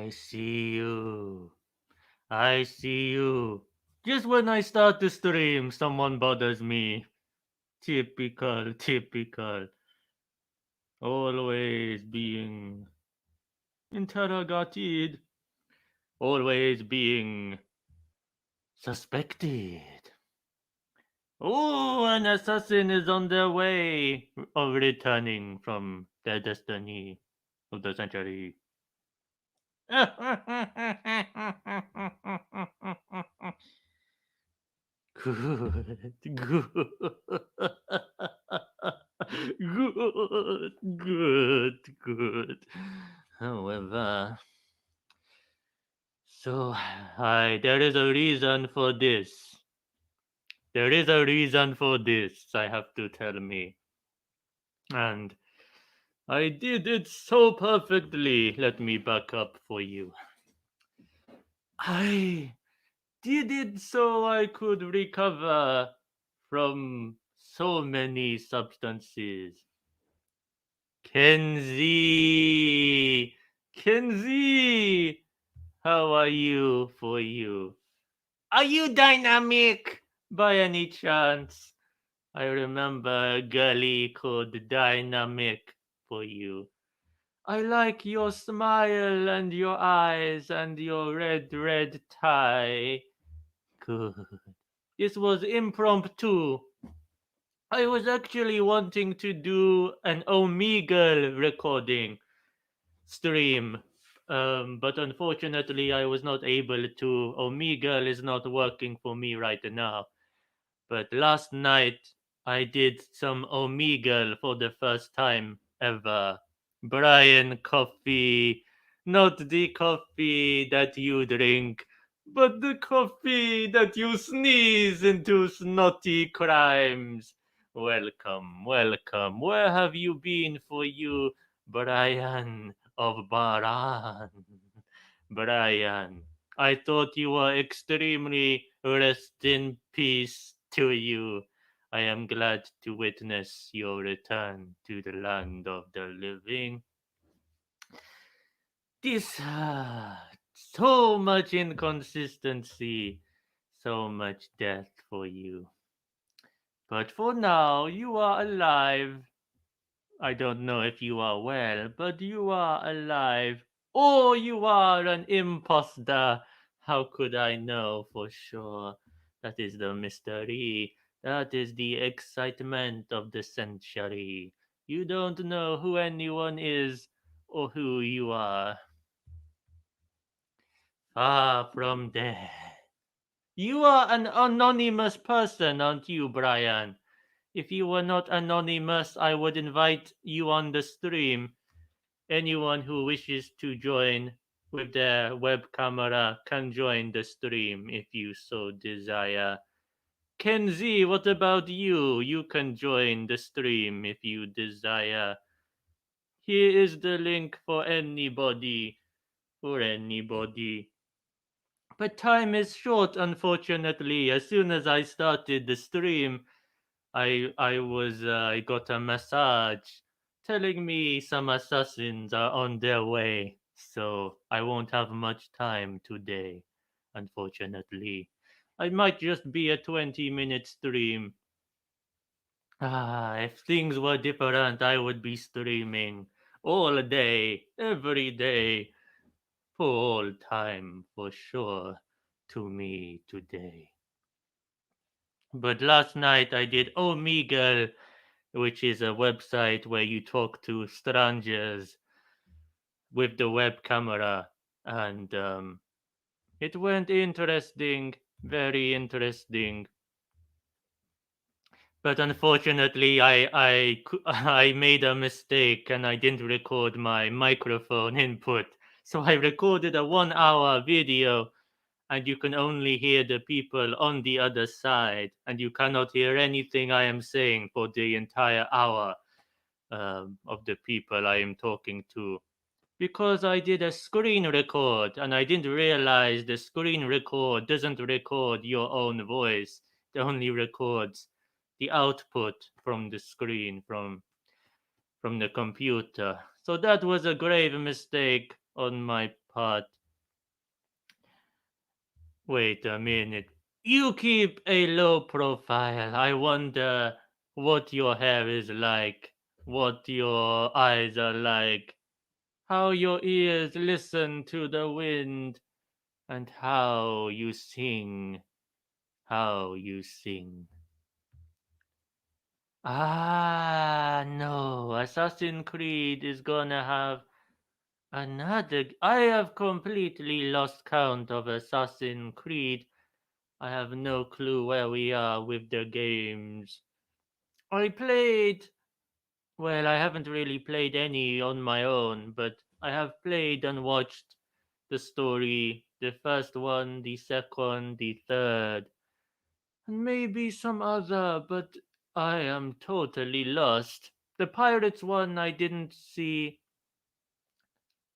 I see you. I see you. Just when I start to stream, someone bothers me. Typical, typical. Always being interrogated. Always being suspected. Oh, an assassin is on their way of returning from their destiny of the century. Good, good, good, good. However, there is a reason for this. There is a reason for this, I have to tell me. And I did it so perfectly. Let me back up for you. I did it so I could recover from so many substances. Kenzie! Kenzie! How are you for you? Are you dynamic by any chance? I remember a girlie called Dynamic for you. I like your smile and your eyes and your red tie. Good. This was impromptu. I was actually wanting to do an Omegle recording stream, but unfortunately I was not able to. Omegle is not working for me right now. But last night I did some Omegle for the first time ever. Brian coffee, not the coffee that you drink, but the coffee that you sneeze into snotty crimes. Welcome, welcome. Where have you been for you, Brian of Baran? Brian, I thought you were extremely rest in peace to you. I am glad to witness your return to the land of the living. This so much inconsistency, so much death for you. But for now, you are alive. I don't know if you are well, but you are alive. Or you are an imposter. How could I know for sure? That is the mystery. That is the excitement of the century. You don't know who anyone is or who you are. Far from there. You are an anonymous person, aren't you, Brian? If you were not anonymous, I would invite you on the stream. Anyone who wishes to join with their web camera can join the stream if you so desire. Kenzie, what about you? You can join the stream if you desire. Here is the link for anybody. For anybody. But time is short, unfortunately. As soon as I started the stream, I got a message telling me some assassins are on their way. So I won't have much time today, unfortunately. I might just be a 20-minute stream. If things were different, I would be streaming all day, every day, for all time, for sure, to me today. But last night I did Omegle, which is a website where you talk to strangers with the web camera, and it went interesting, very interesting. But unfortunately, I made a mistake and I didn't record my microphone input. So I recorded a 1 hour video, and you can only hear the people on the other side, and you cannot hear anything I am saying for the entire hour of the people I am talking to. Because I did a screen record and I didn't realize the screen record doesn't record your own voice. It only records the output from the screen from the computer. So that was a grave mistake on my part. Wait a minute. You keep a low profile. I wonder what your hair is like, what your eyes are like, how your ears listen to the wind, and how you sing. How you sing. Ah, no. Assassin's Creed is gonna have another. I have completely lost count of Assassin's Creed. I have no clue where we are with the games. I played. Well, I haven't really played any on my own, but I have played and watched the story, the first one, the second, the third, and maybe some other, but I am totally lost. The Pirates one I didn't see.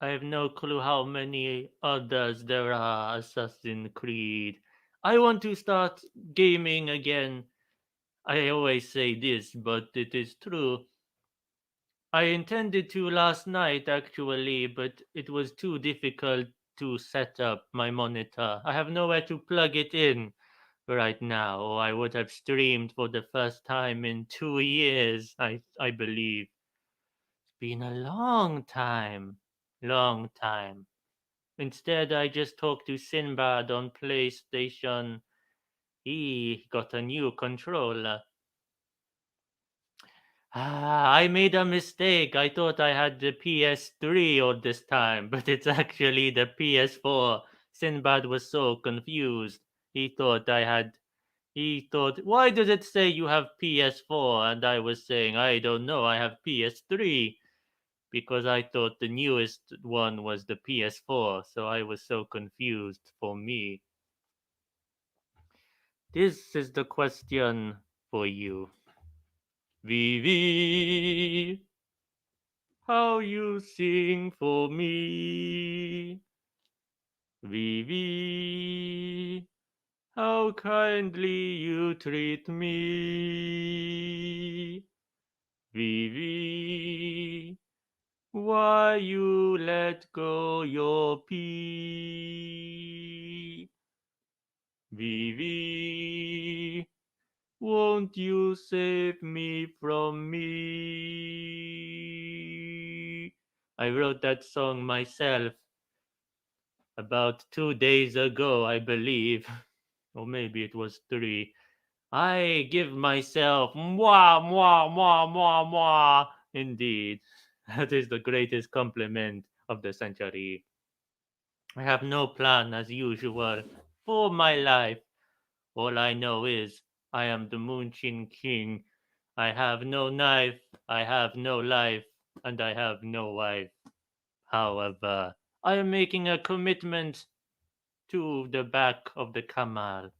I have no clue how many others there are. Assassin's Creed. I want to start gaming again. I always say this, but it is true. I intended to last night actually, but it was too difficult to set up my monitor. I have nowhere to plug it in right now, or I would have streamed for the first time in 2 years, I believe. It's been a long time. Long time. Instead, I just talked to Sinbad on PlayStation. He got a new controller. Ah, I made a mistake. I thought I had the PS3 all this time, but it's actually the PS4. Sinbad was so confused. He thought I had. He thought, why does it say you have PS4? And I was saying, I don't know, I have PS3. Because I thought the newest one was the PS4. So I was so confused for me. This is the question for you. Vivi, how you sing for me. Vivi, how kindly you treat me. Vivi, why you let go your pee. Vivi, won't you save me from me? I wrote that song myself about 2 days ago, I believe. Or maybe it was three. I give myself moi, moi, moi, moi, moi. Indeed. That is the greatest compliment of the century. I have no plan as usual for my life. All I know is I am the Moonchin King. I have no knife, I have no life, and I have no wife. However, I am making a commitment to the back of the Kamal.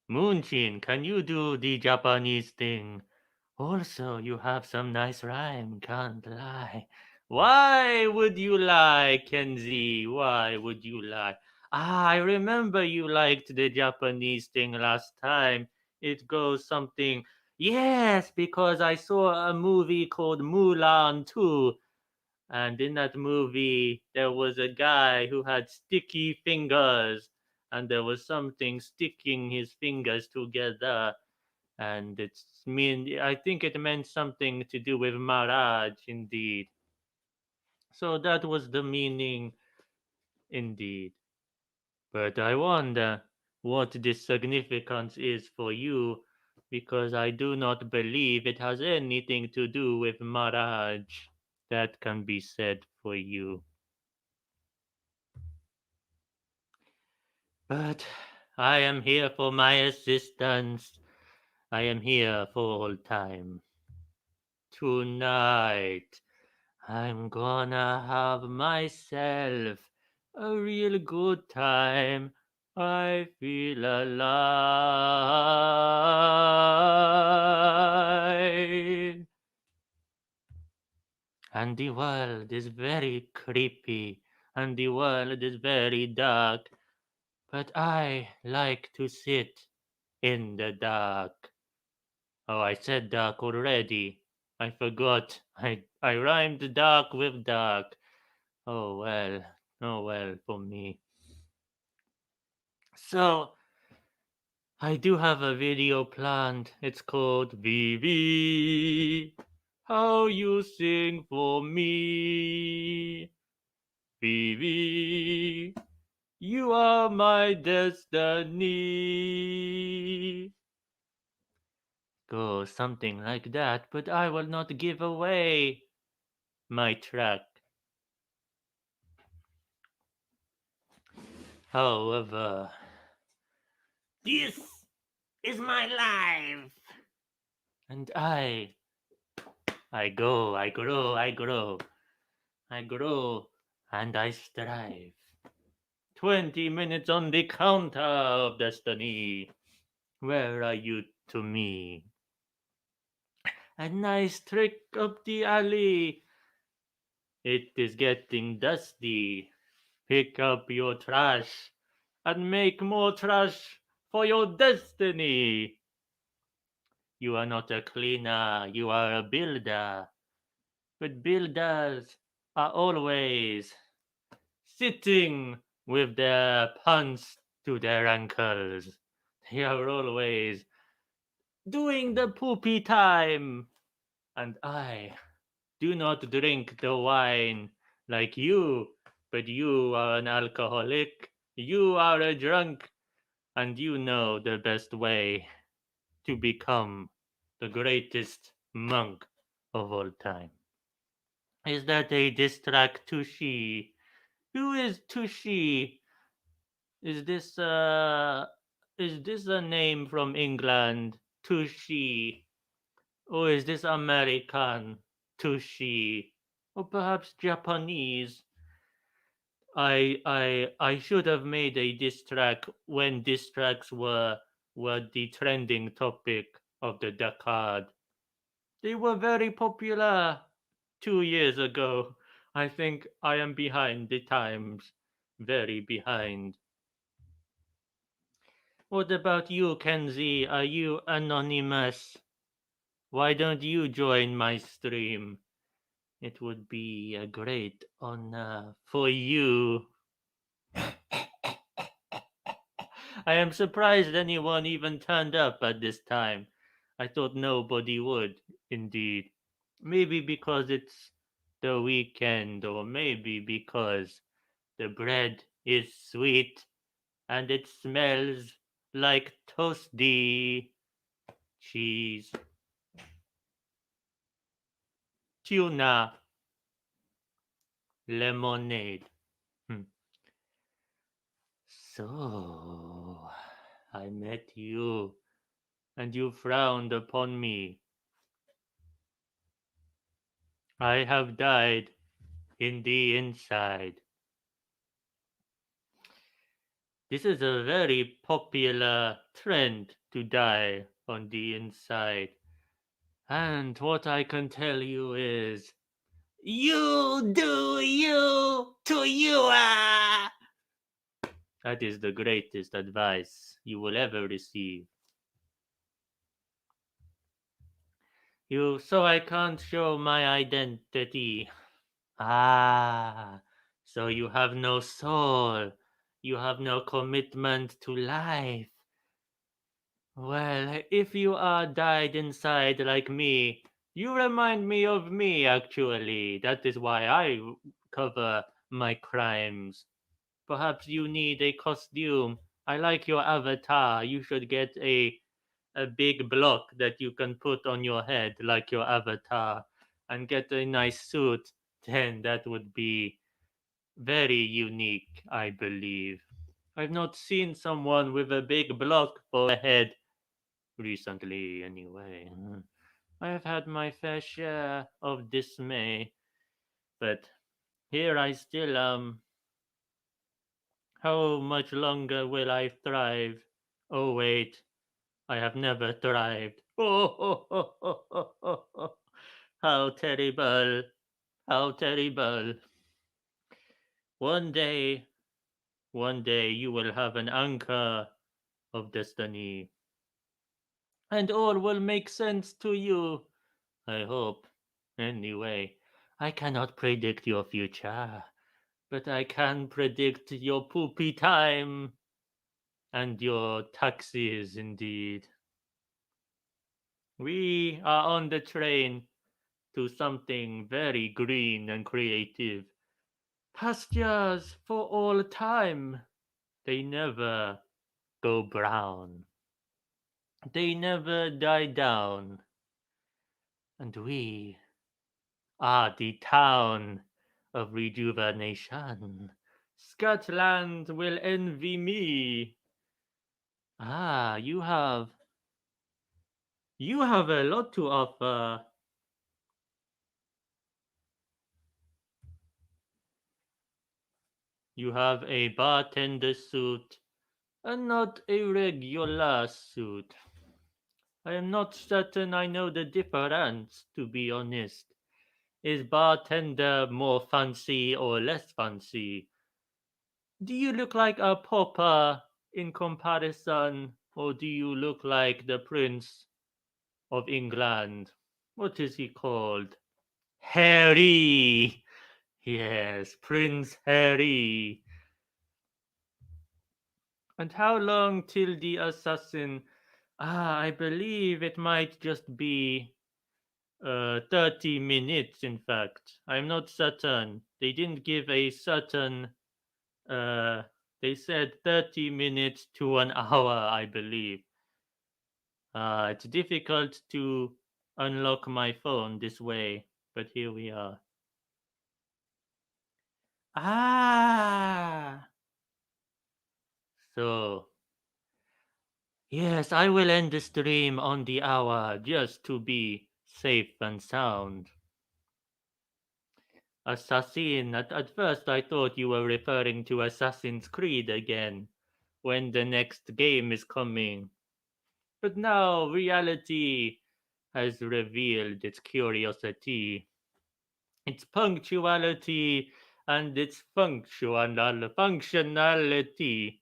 Moonchin, can you do the Japanese thing? Also, you have some nice rhyme, can't lie. Why would you lie, Kenzie? Why would you lie? Ah, I remember you liked the Japanese thing last time. It goes something. Yes, because I saw a movie called Mulan 2. And in that movie, there was a guy who had sticky fingers. And there was something sticking his fingers together and I think it meant something to do with Maraj indeed. So that was the meaning indeed. But I wonder what this significance is for you, because I do not believe it has anything to do with Maraj. That can be said for you. But I am here for my assistance. I am here for all time. Tonight, I'm gonna have myself a real good time. I feel alive. And the world is very creepy, and the world is very dark, but I like to sit in the dark. Oh, I said dark already. I forgot. I rhymed dark with dark. Oh well. Oh well, for me. So, I do have a video planned. It's called VV. How you sing for me. VV. You are my destiny. Go something like that, but I will not give away my track. However, this is my life. And I go, I grow, I grow, I grow, and I strive. 20 minutes on the counter of destiny. Where are you to me? A nice trick up the alley. It is getting dusty. Pick up your trash and make more trash for your destiny. You are not a cleaner, you are a builder. But builders are always sitting with their pants to their ankles. They are always doing the poopy time. And I do not drink the wine like you, but you are an alcoholic. You are a drunk, and you know the best way to become the greatest monk of all time. Is that a diss track to she? Who is Tushi? Is this is this a name from England? Tushi. Or is this American? Tushi. Or perhaps Japanese? I should have made a diss track when diss tracks were the trending topic of the decade. They were very popular 2 years ago. I think I am behind the times. Very behind. What about you, Kenzie? Are you anonymous? Why don't you join my stream? It would be a great honor for you. I am surprised anyone even turned up at this time. I thought nobody would, indeed. Maybe because it's the weekend, or maybe because the bread is sweet and it smells like toasty cheese, tuna, lemonade. Hmm. So, I met you, and you frowned upon me. I have died in the inside. This is a very popular trend to die on the inside. And what I can tell you is, you do you to you. Ah! That is the greatest advice you will ever receive. So I can't show my identity. Ah, so you have no soul. You have no commitment to life. Well, if you are died inside like me, you remind me of me, actually. That is why I cover my crimes. Perhaps you need a costume. I like your avatar. You should get a big block that you can put on your head like your avatar and get a nice suit. Then that would be very unique, I believe. I've not seen someone with a big block for a head recently, anyway. I have had my fair share of dismay, but here I still am. How much longer will I thrive? Oh, wait, I have never thrived. Oh, how terrible! How terrible! One day, one day you will have an anchor of destiny, and all will make sense to you. I hope. Anyway, I cannot predict your future. but I can predict your poopy time and your taxis indeed. We are on the train to something very green and creative. Pastures for all time. They never go brown. They never die down. And we are the town of rejuvenation. Scotland will envy me. Ah, you have a lot to offer. You have a bartender suit and not a regular suit. I am not certain I know the difference, to be honest. Is bartender more fancy or less fancy? Do you look like a pauper in comparison, or do you look like the Prince of England? What is he called? Harry! Yes, Prince Harry. And how long till the assassin? Ah, I believe it might just be 30 minutes, in fact. I'm not certain. They didn't give a certain. Uh, they said 30 minutes to an hour, I believe. It's difficult to unlock my phone this way, but here we are. Ah! So, yes, I will end the stream on the hour just to be safe and sound. Assassin, at first I thought you were referring to Assassin's Creed again, when the next game is coming. But now reality has revealed its curiosity, its punctuality, and its functionality.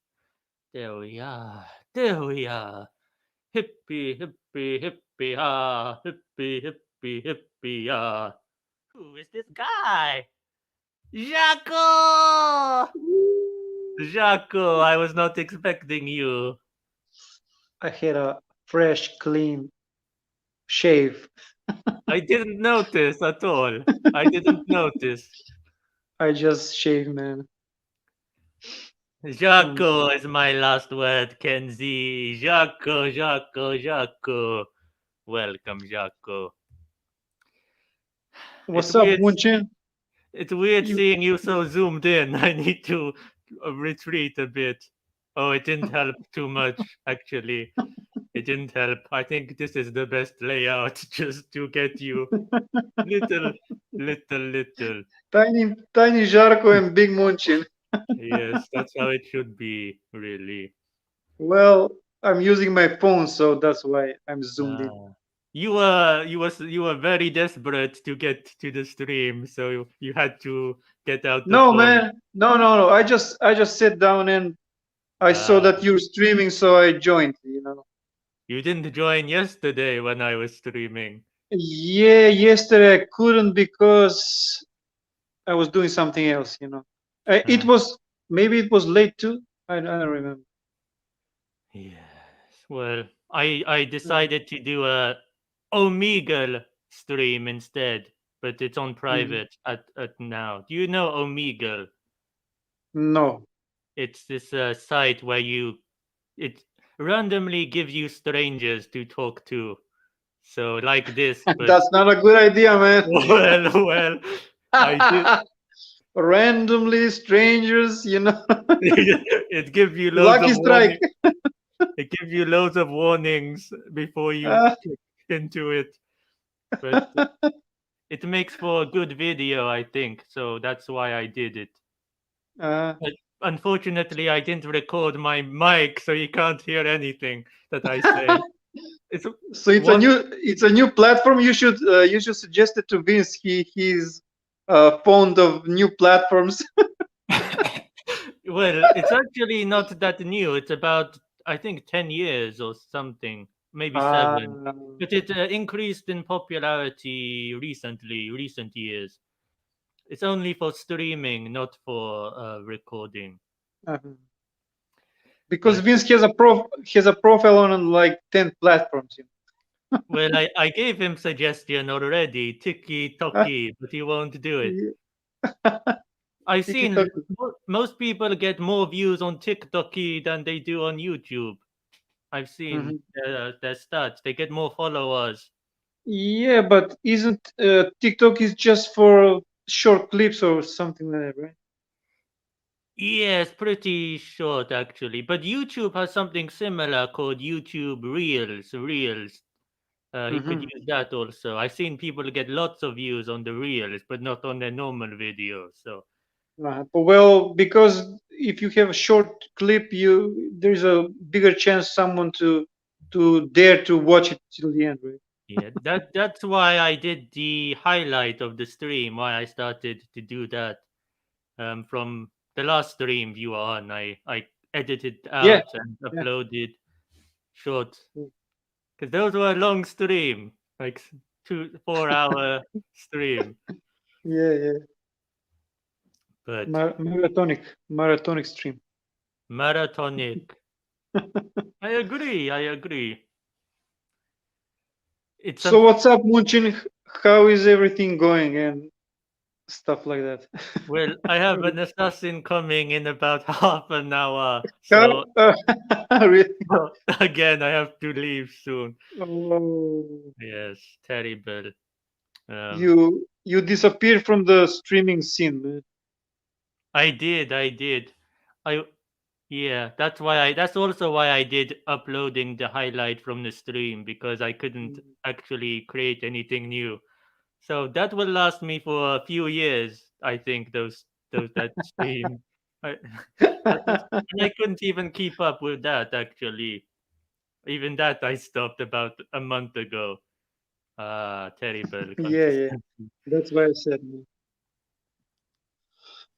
There we are. There we are. Hippie, hippie, hippie, ha. Hippie, hippie, hippie, ha. Who is this guy? Jaco! Jaco, I was not expecting you. I had a fresh, clean shave. I didn't notice at all. I didn't notice. I just shaved, man. Um, Jaco is my last word, Kenzie. Jaco, Jaco, Jaco. Welcome, Jaco. It's what's up, weird. Moonchin? It's weird You seeing you so zoomed in. I need to retreat a bit. Oh, it didn't help too much, actually. It didn't help. I think this is the best layout just to get you little, little. tiny, tiny Jarko and big Moonchin. Yes, that's how it should be, really. Well, I'm using my phone, so that's why I'm zoomed in. Ah. You were very desperate to get to the stream, so you had to get out the No, phone. man. No, no, no. I just sat down and I saw Uh, that you're streaming, so I joined. you didn't join yesterday when I was streaming. Yeah, yesterday I couldn't because I was doing something else. It Uh, was maybe it was late too. I don't remember. yes. Well, I Uh, decided to do a Omegle stream instead, but it's on mhm. private at now. Do you know Omegle? No, It's this site where it randomly gives you strangers to talk to. So like this, but that's not a good idea, man. well, I did. Randomly strangers. It gives you loads of Lucky strike. warning. It gives you loads of warnings before you Uh, click into it, but it makes for a good video, I think. So that's why I did it. uh, But unfortunately, I didn't record my mic, so you can't hear anything that I say. It's so it's a one. new platform. You should suggest it to Vince. He's fond of new platforms. Well, it's actually not that new. It's about, I think, 10 years or something, maybe Uh, 7. But it increased in popularity recently, recent years. It's only for streaming, not for recording. Uh-huh. Because But Vince has a profile on like 10 platforms. well, I gave him suggestion already, Tiki Ah, Toki, but he won't do it. yeah. I've seen Tiki-taki. most people get more views on TikToki than they do on YouTube. I've seen Mhm. their stats. They get more followers. Yeah, but isn't TikTok is just for short clips or something like that, right? Yeah, it's pretty short actually. But YouTube has something similar called YouTube Reels. Reels. He could Mm-hmm. use that also. I've seen people get lots of views on the Reels, but not on their normal videos. So Well, because if you have a short clip, there's a bigger chance someone to dare to watch it till the end, right? yeah, that's why I did the highlight of the stream. Why I started to do that. From the last stream you were on, I edited Yeah, out and yeah, uploaded short yeah, because those were a long stream, like 2 4 hour stream. yeah. But Marathonic stream. marathonic. I agree. I agree. It's So a what's up, Moonchin? How is everything going and stuff like that? well. I have an assassin coming in about half an hour, How, so really? again I have to leave soon. Oh, Yes, terrible. Um, you disappeared from the streaming scene, man. I did. I did. I Yeah, that's why that's also why I did uploading the highlight from the stream because I couldn't actually create anything new. So that will last me for a few years, I think those that stream. I, that was, and I couldn't even keep up with that actually. Even that I stopped about a month ago. Terrible Yeah, yeah. consistency. That's why I said, man.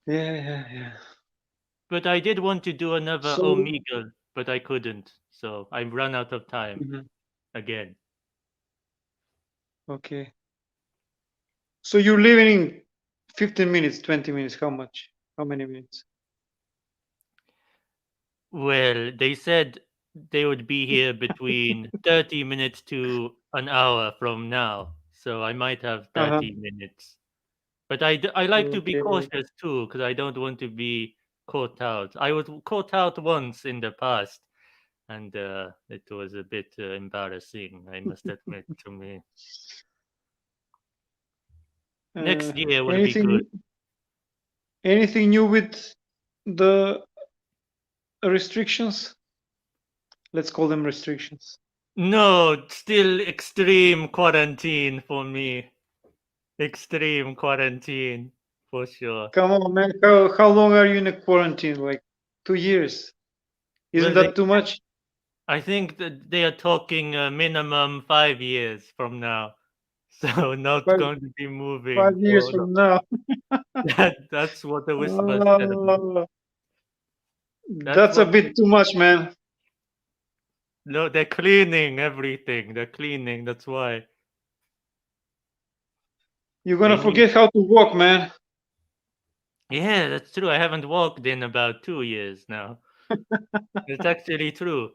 Yeah. But I did want to do another So, Omegle, but I couldn't. So I've run out of time mhm, again. okay. So you're leaving in 15 minutes, 20 minutes. How much? How many minutes? Well, they said they would be here between 30 minutes to an hour from now. So I might have Uh-huh. 30 minutes. But I like to be Okay. cautious too, because I don't want to be caught out. I was caught out once in the past, and it was a bit embarrassing, I must admit to me. Uh, Next year will be good. anything anything new with the restrictions? Let's call them restrictions. No, still extreme quarantine for me. Extreme quarantine for sure. Come on, man. How long are you in a quarantine? Like 2 years? Isn't Well, they that too much? I think that they are talking minimum 5 years from now, so not Five, going to be moving 5 years for from now. that's what the whisper said. Oh, That's that's a what bit too much, man. no, they're cleaning everything. They're cleaning. That's why You're they gonna need. forget how to walk, man. Yeah, that's true. I haven't walked in about 2 years now. It's actually true.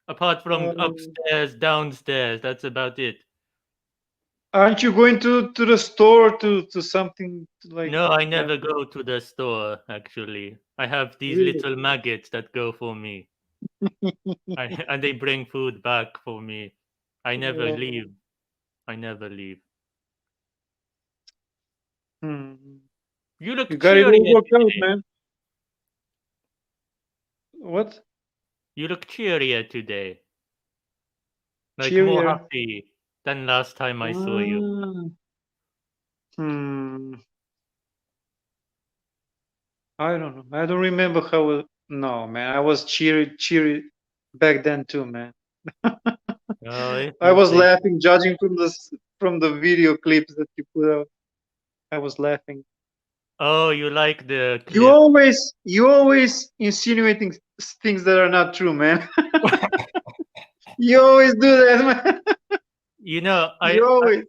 Apart from Um, upstairs, downstairs, that's about it. aren't you going to the store to something like No, I that? never go to the store. Actually, I have these Really? little maggots that go for me. And they bring food back for me. I never Uh, leave. I never leave. hmm. You You look got it all cheerier worked out, today. man. What? You look cheerier today. Like more Cheerier. happy than last time I saw you. Ah, hmm. I don't know. I don't remember how. No, man. I was cheery back then too, man. Oh, I you was say. laughing, judging from the video clips that you put out. I was laughing. Oh, you like the You clip. always, you always insinuating things that are not true, man. You always do that, man. You know, You always.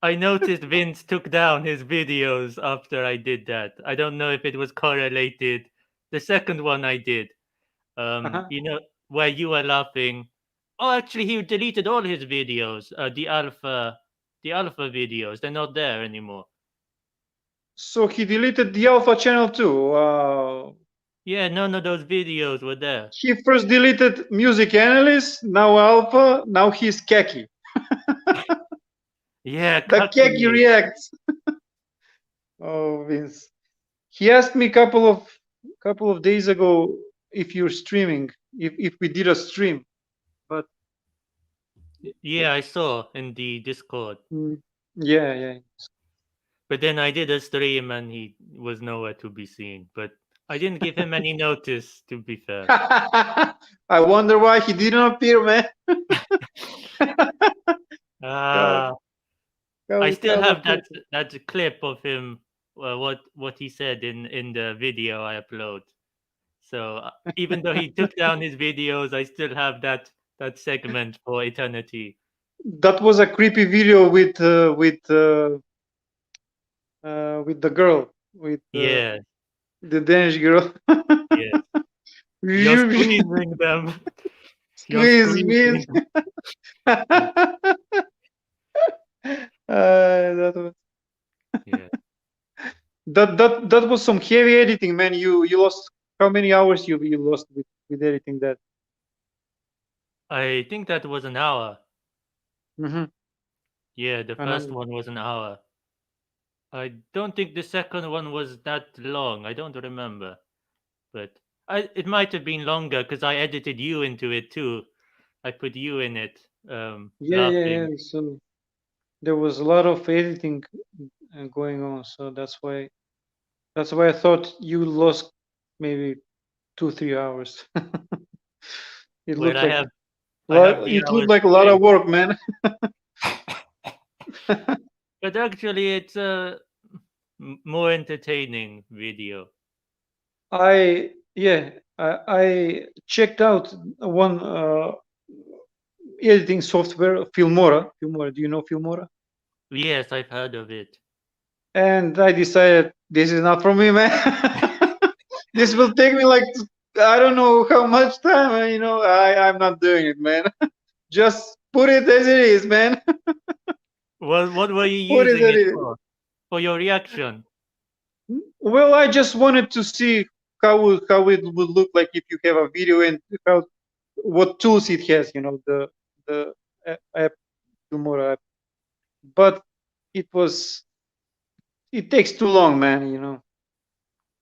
I noticed Vince took down his videos after I did that. I don't know if it was correlated. The second one I did, Uh-huh. where you were laughing. Oh, actually, he deleted all his videos. The alpha videos. They're not there anymore. So he deleted the Alpha channel too. Yeah, none of those videos were there. He first deleted Music Analyst, now Alpha, now he's Keki. Yeah, The Keki Kaki. reacts. Oh, Vince. He asked me couple of days ago if you're streaming, if we did a stream, but Yeah, I saw in the Discord. mm, yeah, yeah. But then I did a stream and he was nowhere to be seen. But I didn't give him any notice, to be fair. I wonder why he didn't appear, man. Cal, Ah, I Cal, still Cal have appeared. that clip of him. What he said in the video I upload. So even though he took down his videos, I still have that segment for eternity. That was a creepy video with the girl, with Yeah, the Danish girl. yeah. You're squeezing them. You're Squeeze, squeezing squeeze. them. Yeah, That was yeah. that was some heavy editing, man. You lost how many hours you lost with editing that? I think that was an hour. Mm-hmm. Yeah, the And first one was an hour. I don't think the second one was that long. I don't remember, but it might have been longer because I edited you into it too. I put you in it, yeah, yeah, yeah. laughing. So there was a lot of editing going on. So that's why I thought you lost maybe 2-3 hours. It Where looked like I have the it looked hours like a lot of straight, work, man. but actually, it's a more entertaining video. I checked out one editing software, Filmora. Filmora, do you know Filmora? Yes, I've heard of it. And I decided this is not for me, man. This will take me like I don't know how much time. I'm not doing it, man. Just put it as it is, man. What were you Put it using as it it is. for your reaction? Well, I just wanted to see how it would look like if you have a video and how what tools it has. The app, Filmora app. But it was it takes too long, man.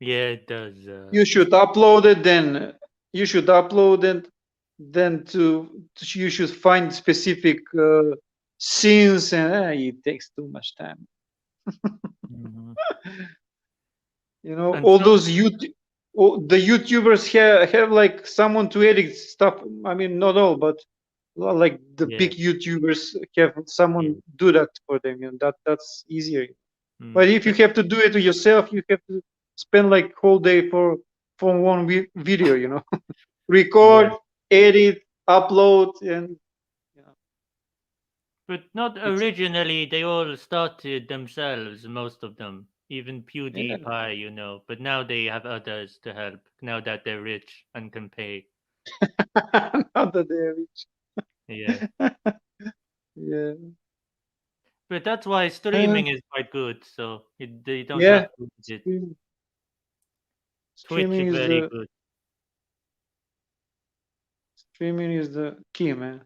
Yeah, it does. You should upload it, then you should upload it, then you should find specific scenes, and it takes too much time. Mhm. And All so, those the YouTubers have like someone to edit stuff. I mean, not all, but like the yeah, big YouTubers have yeah. someone do that for them. That's easier. But Mm. if you have to do it yourself, you have to spend like whole day for one video. Yeah, Record, edit, upload, and you know, but not it's originally. They all started themselves, most of them. Even yeah, PewDiePie. But now they have others to help. Now that they're rich and can pay. not that they're rich. Yeah, Yeah, but that's why uh, streaming is quite good. So they don't have yeah. to use it. Stream, Twitch streaming is is very the good. streaming is the key, man.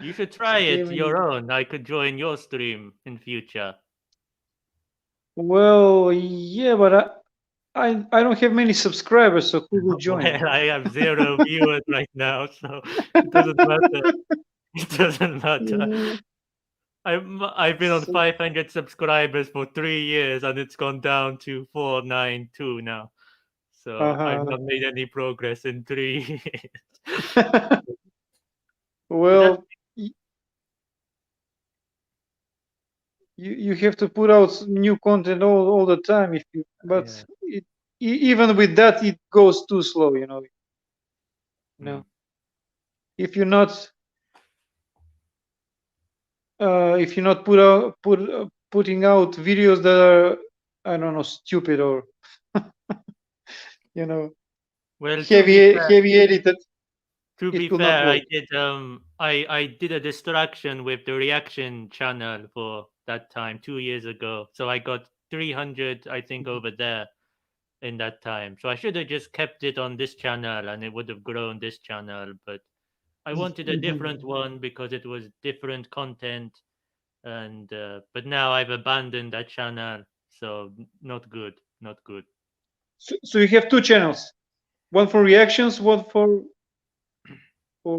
You should try it Streaming is your own. I could join your stream in future. well, yeah, but I don't have many subscribers, so who will join? Well, I have 0 viewers right now, so it doesn't matter. It doesn't matter. Yeah, I've been on so, 500 subscribers for 3 years, and it's gone down to 492 now. So I've uh-huh. not made any progress in 3 years. But that's Well, y- you have to put out new content all the time if you but yeah. even with that it goes too slow, you Mm. know if you're not if you're not putting out videos that are, I don't know, stupid or you know Well, to be fair, heavy edited, it will not I work. did I did a distraction with the reaction channel for that time 2 years ago. So I got 300, I think, Mhm. over there in that time. So I should have just kept it on this channel and it would have grown this channel. But I wanted a Mhm. different one because it was different content. And but now I've abandoned that channel. So not good, not good. So you have two channels, one for reactions, one for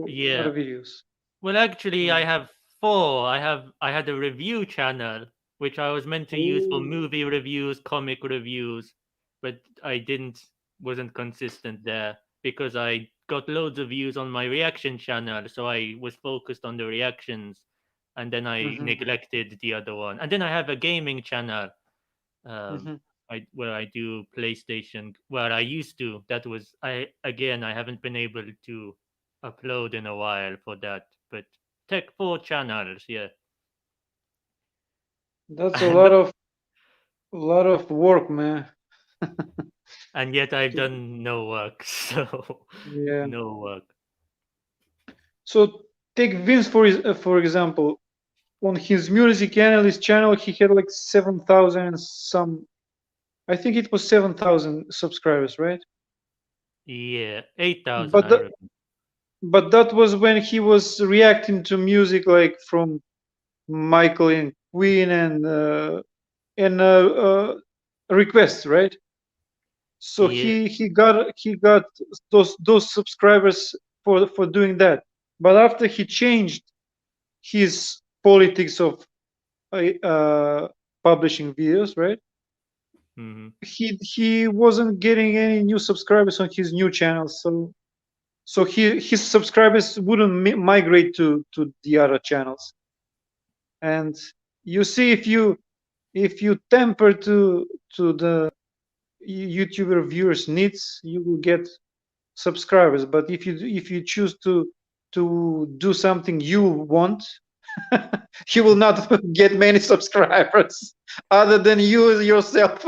Yeah. other videos. Well, actually, I Mm. have four. I had a review channel which I was meant to use for Oh. movie reviews, comic reviews, but I didn't wasn't consistent there because I got loads of views on my reaction channel, so I was focused on the reactions, and then I Mhm. neglected the other one. And then I have a gaming channel, um, Mhm. where I do PlayStation. Where I used to. That was I haven't been able to upload in a while for that, but Tech 4 channels, yeah. That's And a lot of work, man. and yet I've To- done no work, so Yeah. no work. So take Vince for example. On his music analyst channel, he had like 7,000 and some. I think it was 7,000 subscribers, right? Yeah, 8,000, But I the, remember. but that was when he was reacting to music like from Michael and Queen and requests, right? So Yeah. he got those subscribers for doing that. But after he changed his politics of publishing videos, right? Hmm. He wasn't getting any new subscribers on his new channel, so his subscribers wouldn't migrate to the other channels. And you see, if you temper to the YouTuber viewers needs, you will get subscribers. But if you choose to do something you want, you will not get many subscribers other than you yourself.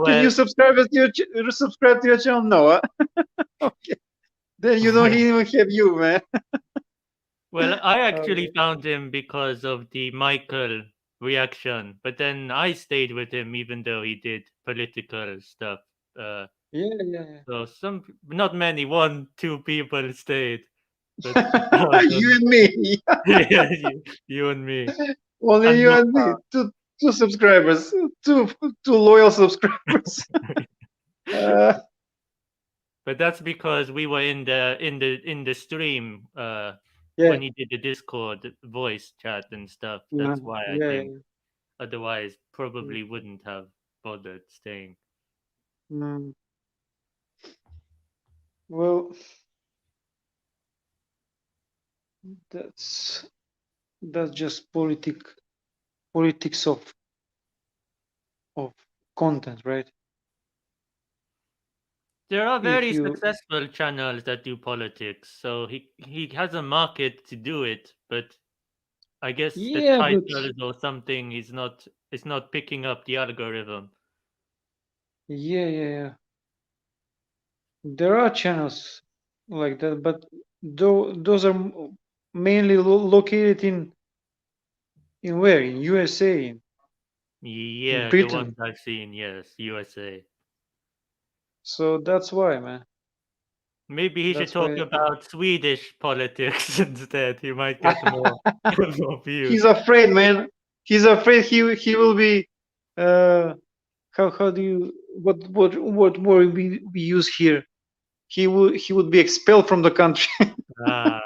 Can you Well, subscribe to your channel? No. Okay. Then you don't well, even have you, man. well, I actually Okay. found him because of the Michael reaction, but then I stayed with him even though he did political stuff. Uh, Yeah, yeah, so not many, one, two people stayed, but I yeah. was You on, and me. yeah, you and me, Only and you and me. Two subscribers. Two loyal subscribers. Uh, but that's because we were in the stream yeah. when he did the Discord voice chat and stuff. Yeah, That's why I yeah, think. Otherwise, yeah. probably wouldn't have bothered staying. Mm, well, that's that's just politics of content, right? There are If very you successful channels that do politics, so he has a market to do it. But I guess the Yeah, but titles or something is not it's not picking up the algorithm. yeah, yeah, yeah. There are channels like that, but those are mainly located in where? In USA, in Yeah, the Britain. ones I've seen, yes, USA. So that's why, man. Maybe he should That's talk why. about Swedish politics instead. He might get more more He's views. afraid, man. He's afraid he will be. Uh, how do you what word we use here? He would be expelled from the country, Ah,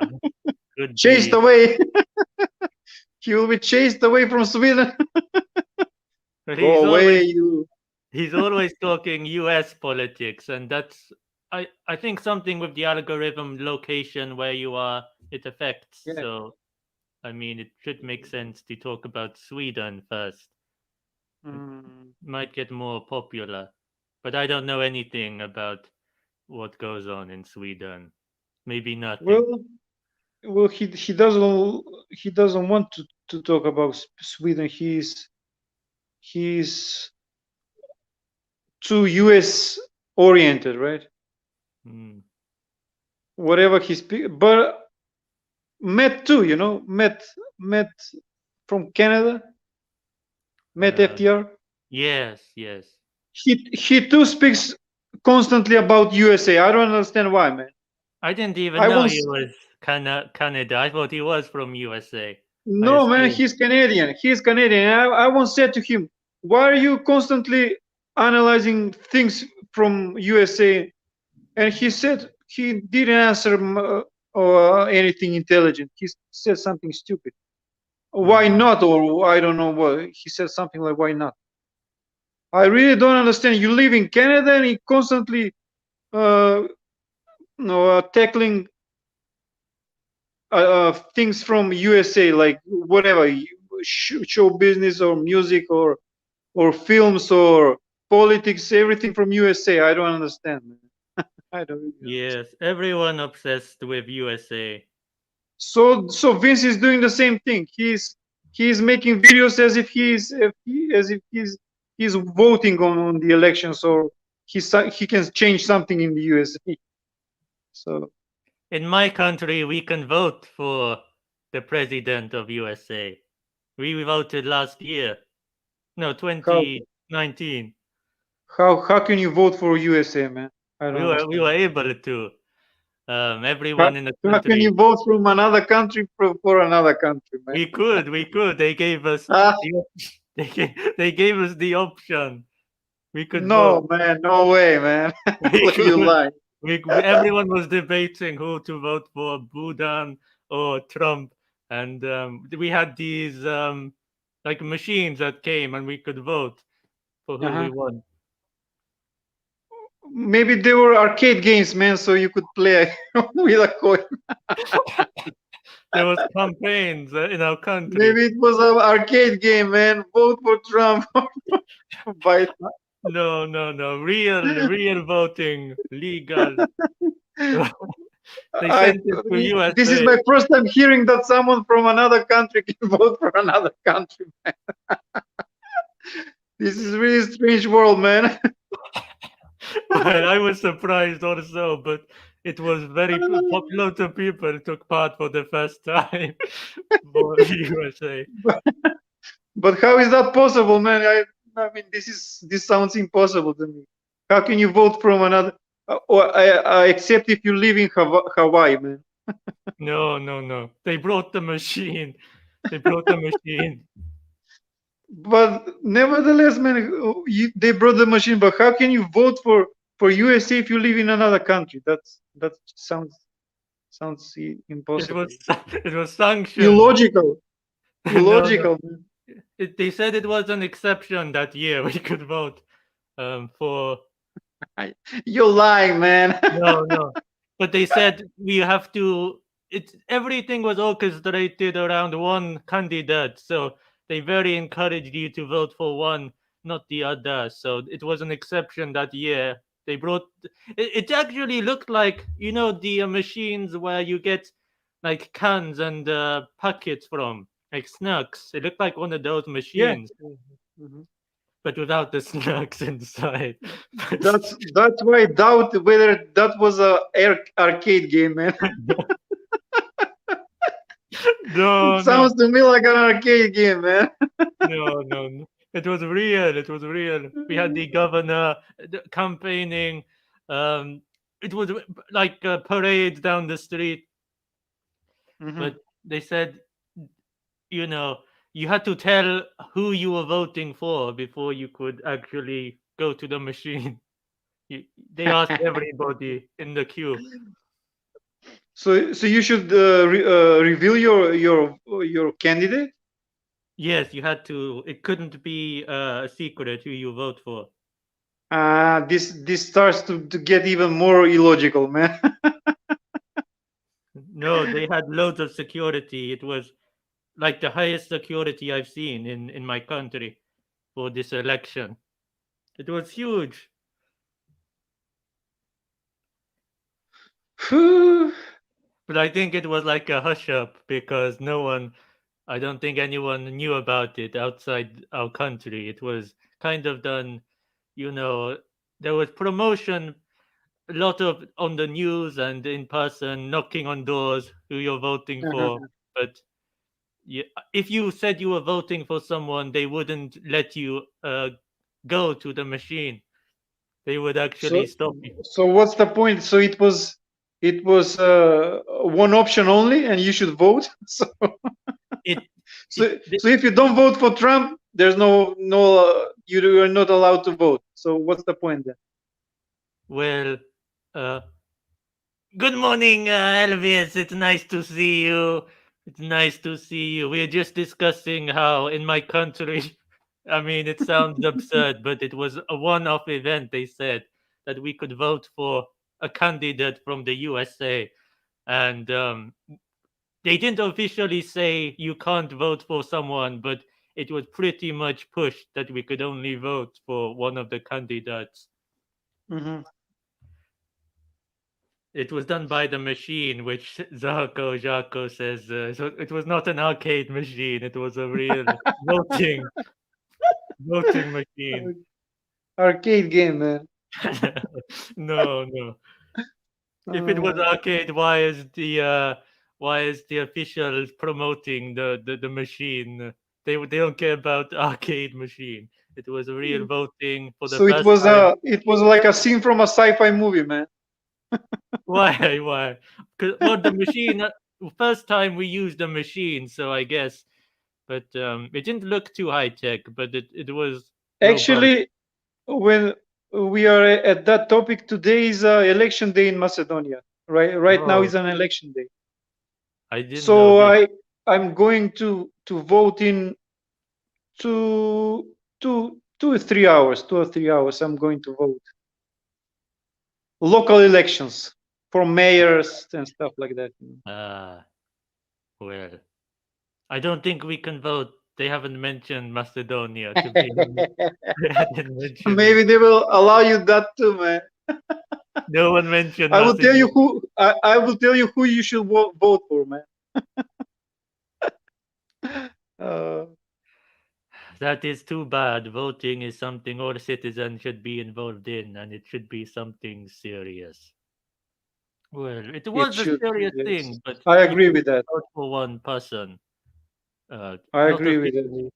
could chased be. away. He will be chased away from Sweden. But Go away, you. he's always talking US politics, and that's I think something with the algorithm location where you are it affects. Yeah. So I mean it should make sense to talk about Sweden first. It Mm. might get more popular. But I don't know anything about what goes on in Sweden. Maybe nothing. Well, well, he doesn't want to talk about Sweden. He's too U.S. oriented, right? Mm. Whatever he speak, but Matt too, Matt from Canada, Matt Uh, FTR. yes, yes. He too speaks constantly about USA. I don't understand why, man. I didn't even I know he once was Canada. I thought he was from USA. I No, man, assume. he's Canadian. He's Canadian. I once said to him, "Why are you constantly analyzing things from USA?" And he said he didn't answer or anything intelligent. He said something stupid. Why Mm. not? Or I don't know what. He said something like, "Why not?" I really don't understand. You live in Canada and you constantly uh, tackling things from USA, like whatever, show business or music or films or politics, everything from USA. I don't understand, man. I don't really understand. Yes, everyone obsessed with USA. So Vince is doing the same thing. He's making videos as if he's voting on the elections, or he can change something in the USA. So In my country, we can vote for the president of USA. We voted last year. No, how 2019. how can you vote for USA, man? I don't We understand. were able to. How, Everyone in the how can you country. vote from another country for another country, man? We could. We could. They gave us Ah, the. They gave us the option. We could vote. no, man, no way, man. We You could. lie. Everyone was debating who to vote for, Budan or Trump, and we had these like machines that came, and we could vote for who we Uh-huh. want. Maybe they were arcade games, man, so you could play with a coin. There was campaigns in our country. Maybe it was an arcade game, man. Vote for Trump or Biden. No, no, no. Real voting, legal. They I, sent it to this is USA. my first time hearing that someone from another country can vote for another country, man. This is really strange world, man. Well, I was surprised also, but it was very lots of people took part for the first time for USA. But how is that possible, man? I mean, this sounds impossible to me. How can you vote from another? Except if you live in Hawaii, man. No, no, no. They brought the machine. They brought the machine. But nevertheless, man, they brought the machine. But how can you vote for USA if you live in another country? That sounds It impossible, was it was sanctioned. illogical, No, no. illogical, man. They said it was an exception that year we could vote for. You're lying, man. No, no. But they said we have to. It's everything was orchestrated around one candidate, so they very encouraged you to vote for one, not the other. So it was an exception that year. They brought. It actually looked like the machines where you get like cans and packets from, like snacks. It looked like one of those Yeah. machines, Mhm. but without the snacks inside. That's why I doubt whether that was a arcade game, man. It No, no. sounds to me like an arcade game, man. No, no, no. It was real. It was real. We had the governor campaigning. Um, it was like a parade down the street, Hmm. but they said, you know, you had to tell who you were voting for before you could actually go to the machine. They asked everybody in the queue. So you should reveal your candidate. Yes, you had to. It couldn't be a secret who you vote for. This starts to get even more illogical, man. No, they had loads of security. It was like the highest security I've seen in my country for this election. It was huge. Phew. But I think it was like a hush up because no one, I don't think anyone knew about it outside our country. It was kind of done, you know, there was promotion, a lot of on the news and in person, knocking on doors who you're voting for. Uh-huh. But yeah, if you said you were voting for someone, they wouldn't let you go to the machine. They would actually So stop you. so what's the point? So it was one option only, and you should vote. So It, it, so if you don't vote for Trump, there's you are not allowed to vote. So what's the point then? well, uh, good morning, Elvis. It's nice to see you. It's nice to see you. We are just discussing how in my country, I mean, it sounds absurd, but it was a one off event. They said that we could vote for a candidate from the USA. And they didn't officially say you can't vote for someone, but it was pretty much pushed that we could only vote for one of the candidates. Hmm. It was done by the machine, which Jaco says. So it was not an arcade machine. It was a real voting voting machine. Arcade game, man. No, no. If it was Uh, arcade, why is the officials promoting the machine? They don't care about the arcade machine. It was a real voting for the so it first was time. like a scene from a sci-fi movie, man. Why? Why? 'Cause, well, the machine. First time we used the machine, so I guess. But it didn't look too high tech, but it was robust. Actually, when we are at that topic, today is election day in Macedonia. Right now Oh, is an election day. I didn't know So this. I'm going to vote in two, 2 or 3 hours. 2 or 3 hours. I'm going to vote local elections for mayors and stuff like that. Ah, well, I don't think we can vote. They haven't mentioned Macedonia, to be honest. They hadn't mentioned it. Maybe they will allow you that too, man. No one mentioned I will tell you Macedonia. who I will tell you who you should vote for, man. Uh, That is too bad. Voting is something all citizens should be involved in, and it should be something serious. Well, it it was a should, serious yes. thing, but I you agree could with that. vote for one person. I Not agree with that. officially.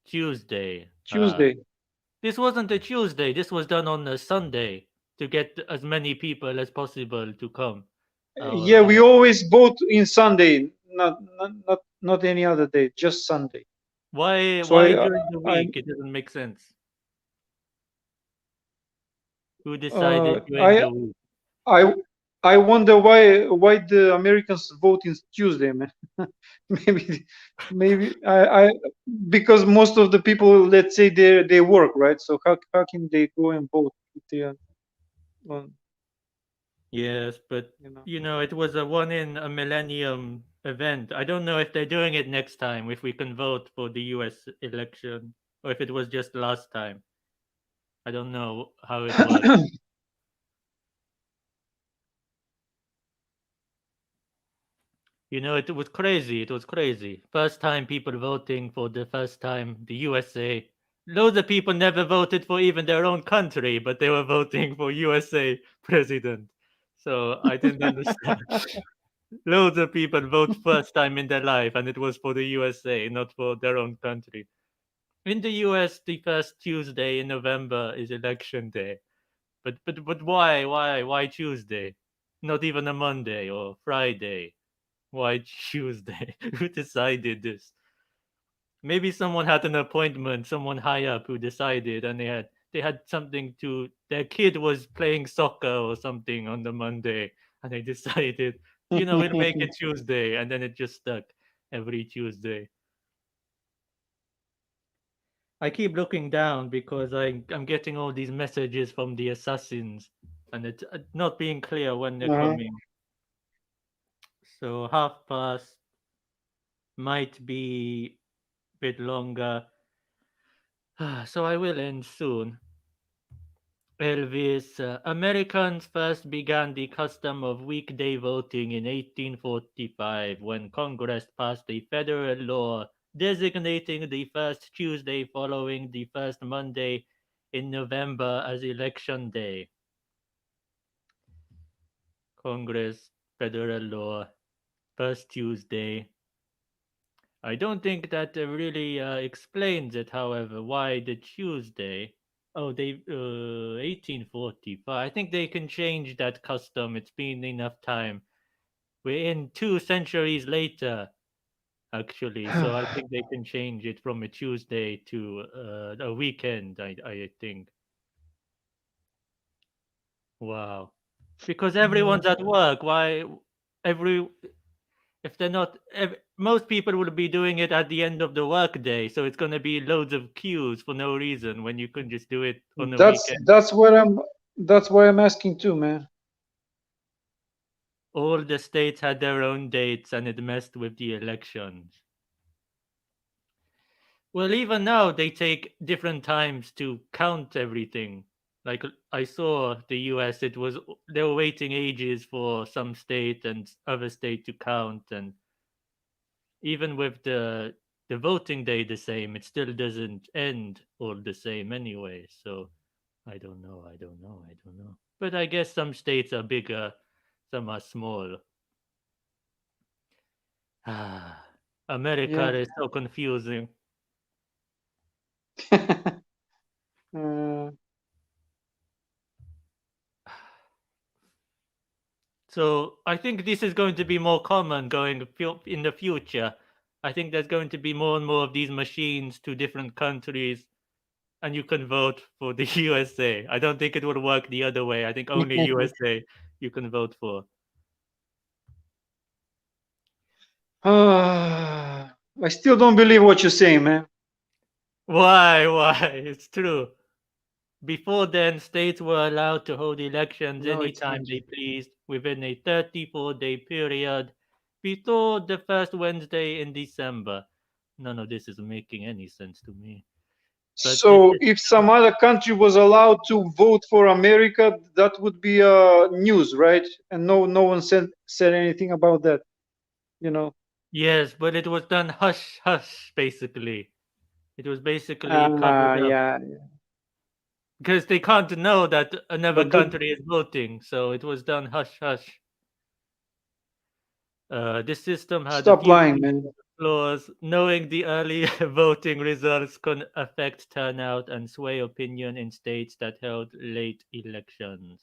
Tuesday. Tuesday. This wasn't a Tuesday. This was done on a Sunday to get as many people as possible to come. Yeah, we Elect. always vote in Sunday, not any other day, just Sunday. Why? So Why during the I week? It doesn't make sense. Who uh, decided during I the week? I I wonder why the Americans vote in Tuesday, man. maybe maybe I because most of the people, let's say, they work, right? So how can they go and vote if they are on, Yes, but you know? it was a one in a millennium event. I don't know if they're doing it next time. If we can vote for the U.S. election, or if it was just last time. I don't know how it was. It was crazy. It was crazy. First time people voting for the first time the USA. Loads of people never voted for even their own country, but they were voting for USA president. So I didn't understand. Loads of people vote first time in their life, and it was for the USA, not for their own country. In the US, the first Tuesday in November is election day. But why Tuesday? Not even a Monday or Friday. Why Tuesday? Who decided this? Maybe someone had an appointment, someone high up who decided, and they had something to. Their kid was playing soccer or something on the Monday, and they decided, we'll make it Tuesday, and then it just stuck every Tuesday. I keep looking down because I'm getting all these messages from the assassins, and it's not being clear when they're Uh-huh. coming. So half past might be a bit longer. So I will end soon. Elvis, Americans first began the custom of weekday voting in 1845 when Congress passed a federal law designating the first Tuesday following the first Monday in November as Election Day. Congress, federal law, first Tuesday. I don't think that really explains it, however, why the Tuesday. Oh, they 1845. I think they can change that custom. It's been enough time. We're in 2 centuries later, actually, so I think they can change it from a Tuesday to a weekend. I think. Wow, because everyone's at work. Why every if they're not most people will be doing it at the end of the workday, so it's going to be loads of queues for no reason when you can just do it on the that's weekend. that's what I'm that's why I'm asking too, man. All the states had their own dates and it messed with the elections. Well, even now they take different times to count everything. Like I saw the US, it was they were waiting ages for some state and other state to count, and even with the voting day the same, it still doesn't end all the same anyway. So I don't know, I don't know. But I guess some states are bigger, some are small. Ah, America Yeah. is so confusing. uh, So I think this is going to be more common in the future. I think there's going to be more and more of these machines to different countries, and you can vote for the USA. I don't think it would work the other way. I think only USA you can vote for. I still don't believe what you're saying, man. Why? Why? It's true. Before then, states were allowed to hold elections No, it's anytime not. they pleased within a 34-day period before the first Wednesday in December. None of this is making any sense to me. But this So is if some other country was allowed to vote for America, that would be news, right? And no one said anything about that, you know. yes, but it was done hush hush basically. It was basically covered up Yeah. because they can't know that another But country is voting, so it was done hush hush. This system had a stop few lying, man. flaws. Knowing the early voting results can affect turnout and sway opinion in states that held late elections.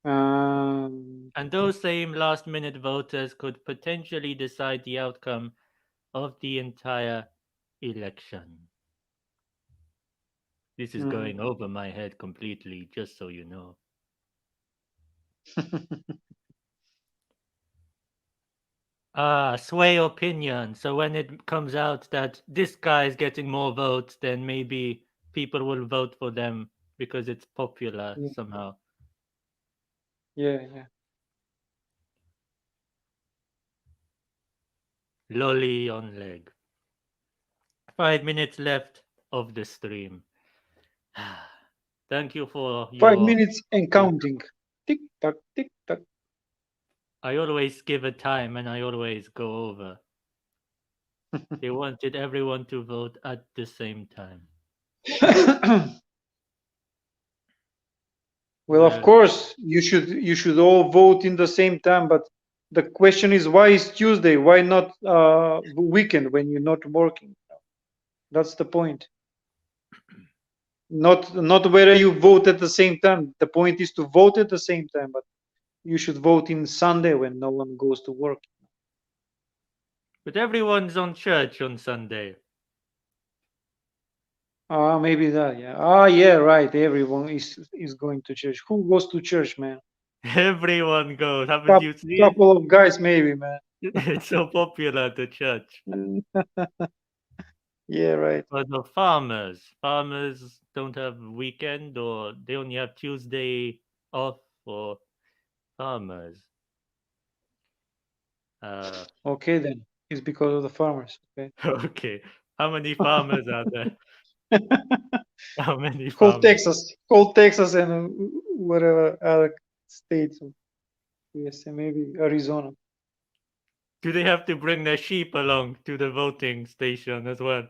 And those same last minute voters could potentially decide the outcome of the entire election. This is mm. going over my head completely, just so you know. Ah, sway opinion. So when it comes out that this guy is getting more votes, then maybe people will vote for them because it's popular Yeah, somehow. yeah. Lolly on leg. 5 minutes left of the stream. Thank you for 5 minutes and your. counting. Tick tock, tick tock. I always give a time and I always go over. They wanted everyone to vote at the same time. Well, of Well, course, you should all vote in the same time, but the question is, why is Tuesday? Why not weekend when you're not working? That's the point. Not whether you vote at the same time. The point is to vote at the same time, but you should vote in Sunday when no one goes to work. but everyone's on church on Sunday. Maybe that. Yeah. Yeah. Right. Everyone is going to church. Who goes to church, man? Everyone goes. Haven't you seen? Couple of guys, maybe, man. It's so popular at the church. Yeah. Right. But the farmers don't have weekend or they only have Tuesday off for farmers. Uh, Okay, then. It's because of the farmers. Okay. okay. How many farmers are there? How many whole farmers? Texas, and whatever other states of USA, maybe Arizona. Do they have to bring their sheep along to the voting station as well,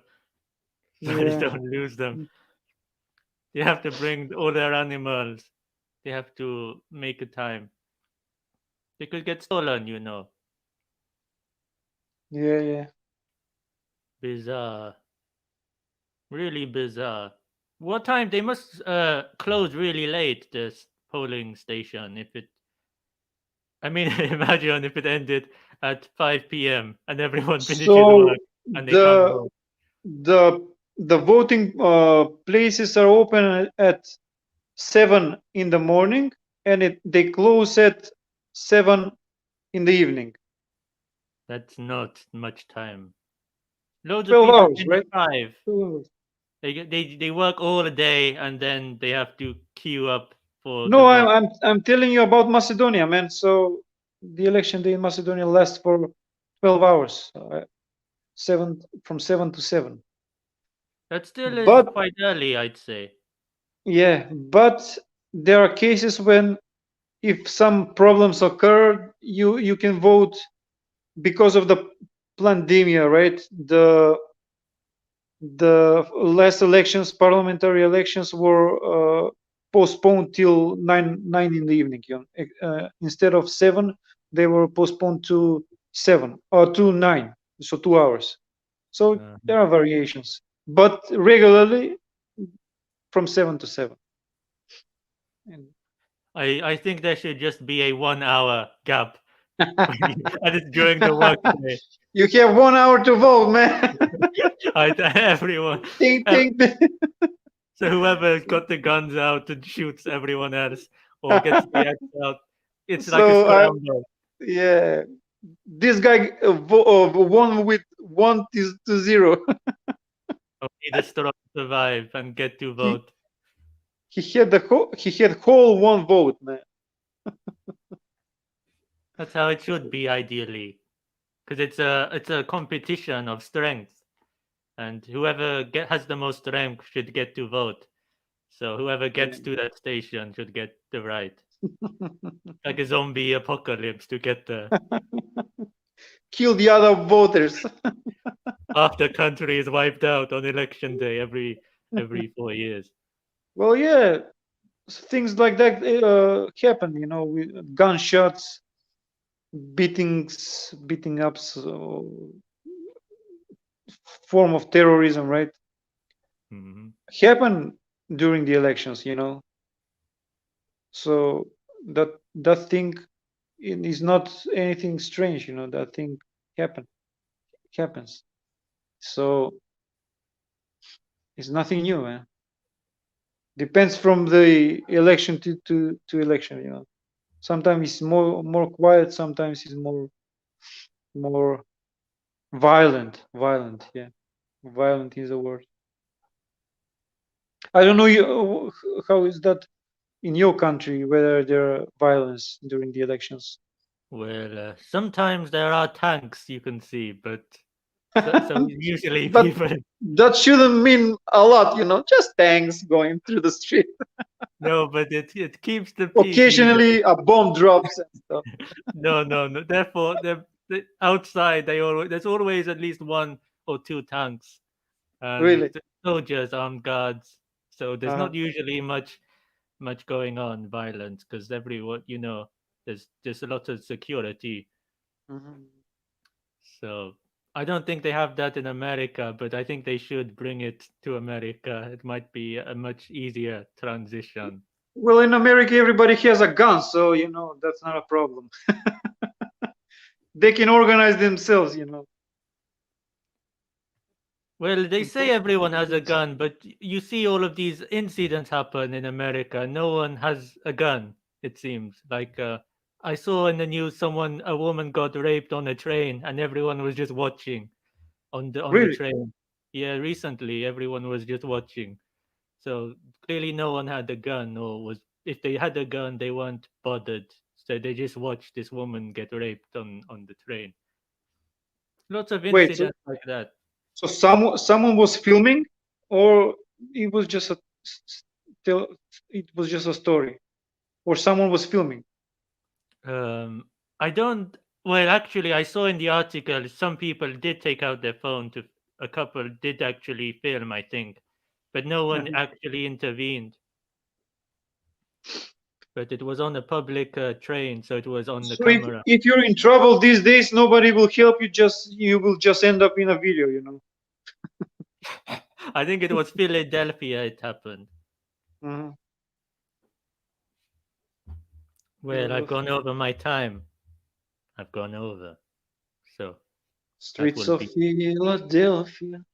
so they Yeah. don't lose them? They have to bring all their animals. They have to make a time. They could get stolen, you know. Yeah, yeah. Bizarre. Really bizarre. What time? They must close really late, this polling station. If it, I mean, imagine if it ended at 5 p.m. and everyone finishes So work and they can't the vote. the the voting places are open at 7 in the morning, and they close at 7 in the evening. That's not much time. Loads of 12 people hours, finish right? 5. 12 hours. They work all day and then they have to queue up for the No, I'm vote. I'm I'm telling you about Macedonia, man. So the election day in Macedonia lasts for 12 hours, 7 to 7. That still is But quite early, I'd say. yeah, but there are cases when, if some problems occur, you can vote because of the pandemia, right? The last elections, parliamentary elections, were postponed till nine in the evening. Instead of 7, they were postponed to 7 or to 9, so 2 hours. So Uh, there are variations, but regularly from 7 to 7. And I think there should just be a 1 hour gap and it's during the workday. you have 1 hour to vote, man. Everyone, think, ev- think. so whoever's got the guns out and shoots everyone else or gets the axe out, it's like a So scramble. yeah, this guy won with 1 to 0. Only the strong survive and get to he vote. he had whole one vote, man. That's how it should be ideally, because it's a competition of strength, and whoever has the most strength should get to vote. So whoever Yeah. gets to that station should get the right, like a zombie apocalypse, to get there. Kill the other voters. Half the country is wiped out on election day every 4 years. Well, yeah, things like that happen. With gunshots, beating ups, form of terrorism, right? Hmm. Happen during the elections. So that thing is not anything strange. That thing happen happens. So it's nothing new, man. Depends from the election to election. Sometimes it's more quiet, sometimes it's more violent. Yeah, violent is the word. I don't know how is that in your country, whether there are violence during the elections. Well, sometimes there are tanks you can see, but so usually But people. that shouldn't mean a lot. Just tanks going through the street. No, but it keeps the peace usually. Occasionally a bomb drops and stuff. No, no, no. Therefore, outside there's always at least one or two tanks and Really. soldiers, armed guards. So there's uh not usually much going on violence because everyone, there's a lot of security. Mhm. So I don't think they have that in America, but I think they should bring it to America. It might be a much easier transition. Well, in America, everybody has a gun, so that's not a problem. They can organize themselves. Well, they say everyone has a Things. gun, but you see all of these incidents happen in America. No one has a gun, it seems. Like I saw in the news a woman got raped on a train and everyone was just watching on the Really? train. Yeah, recently everyone was just watching. So clearly no one had a gun or was if they had a gun they weren't bothered. So they just watched this woman get raped on the train. Lots of Wait, so incidents like that. someone was filming, or it was just a it was just a story, or someone was filming. I don't. Well, actually, I saw in the article some people did take out their phone to. A couple did actually film, I think, but no one Uh-huh. actually intervened. But it was on a public train, so it was on the So if camera. if you're in trouble these days, nobody will help you. Just you will just end up in a video, you know. I think it was Philadelphia. It happened. Uh-huh. Well, I've gone over my time. I've gone over. So that Streets will of be Philadelphia.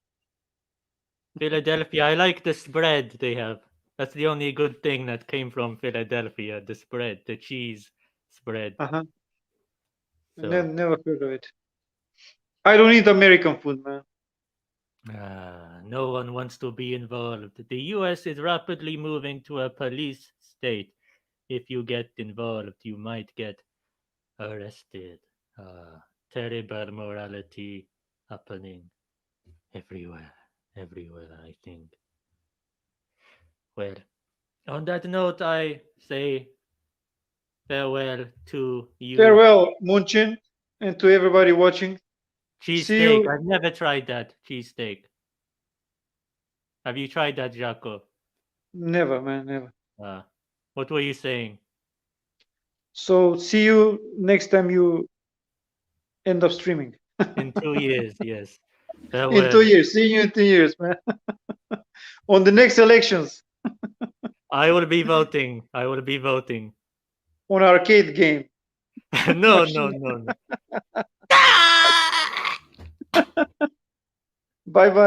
Philadelphia. I like the spread they have. That's the only good thing that came from Philadelphia. The spread, the cheese spread. Uh-huh. So Never heard of it. I don't eat American food, man. no one wants to be involved. The U.S. is rapidly moving to a police state. If you get involved, you might get arrested. Terrible morality happening everywhere. Everywhere, I think. Well, on that note, I say farewell to you. Farewell, Moonchin, and to everybody watching. See Cheesesteak. you. I've never tried that cheesesteak. Have you tried that, Jaco? Never, man, never. Uh, what were you saying? So see you next time you end up streaming. In 2 years, yes. In Farewell. 2 years. See you in 2 years, man. On the next elections. I will be voting. I will be voting. On arcade game. No, no, Machine. no, no. Bye bye.